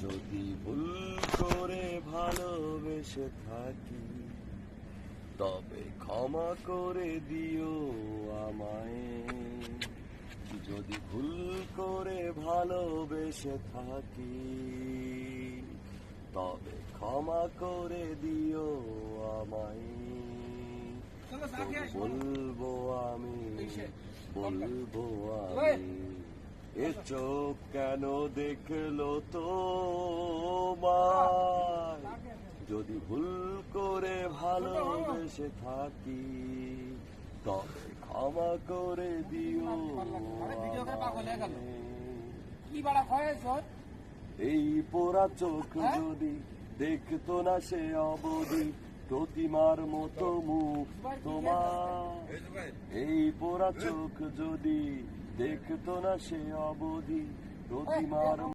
যদি ভুল করে ভালোবেসে থাকি তবে ক্ষমা করে দিও আমায়। যদি ভুল করে ভালোবেসে থাকি তবে ক্ষমা করে দিও আমায়। বলবো আমি এ চোখ কেন দেখলো তো যদি ভুল করে ভালোবেসে থাকি তবে ক্ষমা করে দিও এই পোড়া চোখ যদি দেখতো না সে অবধি প্রতিমার মতো মুখ তোমার। এই পোড়া চোখ যদি দেখতো না সে অবধি প্রতিমার